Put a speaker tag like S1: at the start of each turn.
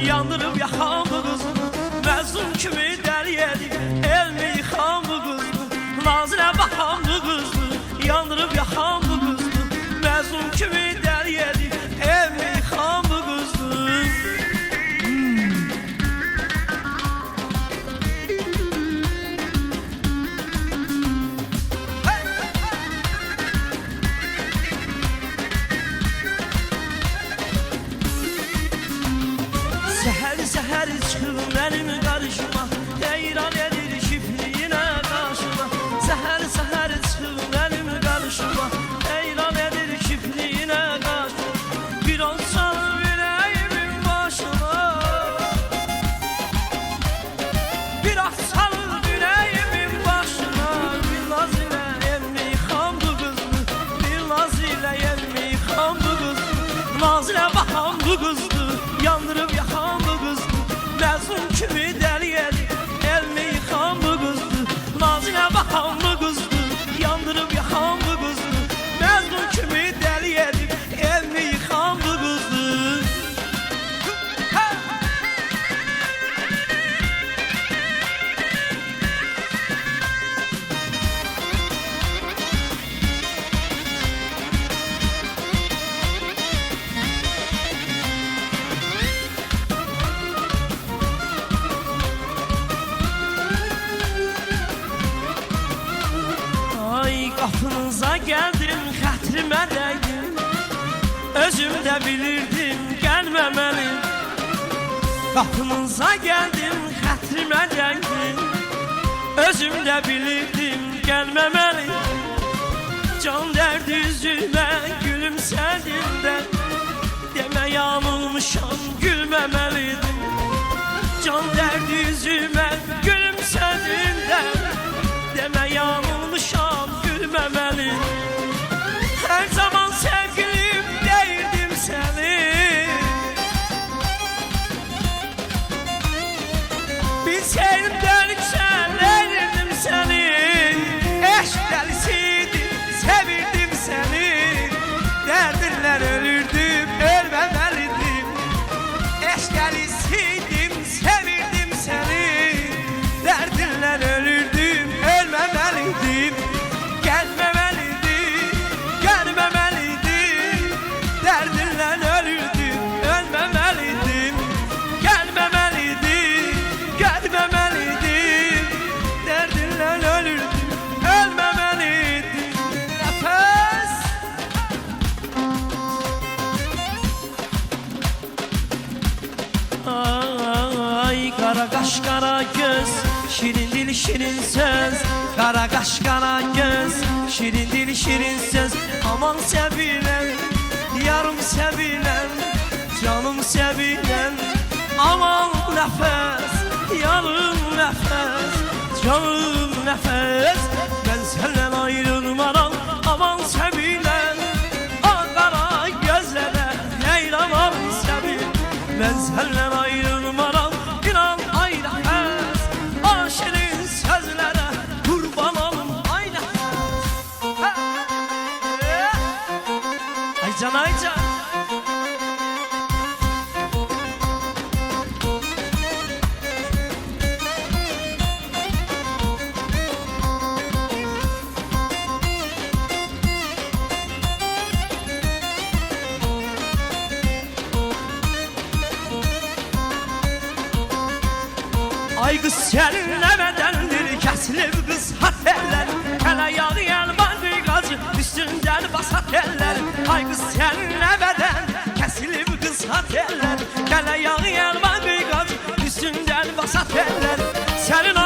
S1: yandırıb yaxan bu qızını. Məzlum kimi dəli edib elmi yıxan bu qızını. Nazilə baxan bu qızını, yandırıb yaxan bu qızını. Məzlum kimi dəli edib elmi yıxan bu qızını. Səhər çıxıb mənim qarışıma, heyran edir şifliyinə qarşıma. Səhər çıxıb mənim qarışıma, heyran edir şifliyinə qarşıma. Bir ol çalır yüreğimin başına, bir ah çalır yüreğimin başına. Bir naz ilə emmi yıxan bu qızını, bir naz ilə emmi yıxan bu qızını. Naz ilə baxan bu qızını, yandırıb yaxan bu qızını. Məzlum kimi dəli edib elmi yıxan bu qızdı. Nazilə baxan bu qızdı, yandırıb yaxan bu qızdı. Məzlum kimi dəli edib elmi yıxan bu qızdı. Qapınıza gəldim, xətrimə dəydim. Özüm də bilirdim, gəlməməli. Qapınıza gəldim, xətrimə dəydim. Özüm də bilirdim, gəlməməli. Can dərdi üzümə gülümsədim də, demə yanılmışam, gülməməlidim. Can dərdi üzümə gülümsədim də, demə yanılmışam, gülməməli. Hər zaman sevgilim deyirdim səni, bilsəydim dönüksən erirdim səni. Eşq dəlisiydim, sevirdim səni. Dərdinlər ölürdüm, ölməməlidim. Eşq dəlisiydim, sevirdim səni. Dərdinlər ölürdüm, ölməməlidim. Gəlməməlidim, gəlməməlidim. Dərdinlə ölürdüm, ölməməlidim. Gəlməməlidim, gəlməməlidim. Dərdinlə ölürdüm, ölməməlidim. Nəfəs. Ay qara qaş, qara göz, şirin dil, şirin söz. Qara qaş, qara göz, şirin dil, şirin söz. Aman sevilən, yarım sevilən, canım sevilən. Aman nəfəs, yarım nəfəs, canım nəfəs. Mən səndən ayrılmaram, aman sevilən. Ah qara gözlərə, heyranam sevil. Mən səndən ayrılmaram, inan ay nəfəs. Ah şirin sözlərə qurban olum ay nəfəs. Ay can, ay can. Ay qız sənin nə bədəndir, kəsilib qız hat eller. Hələ yağı yəlman bir qacı, üstündən basat eller. Ay qız sənin nə bədən, kəsilib qız hat eller. Hələ yağı yəlman bir qacı, üstündən basat eller. Sənin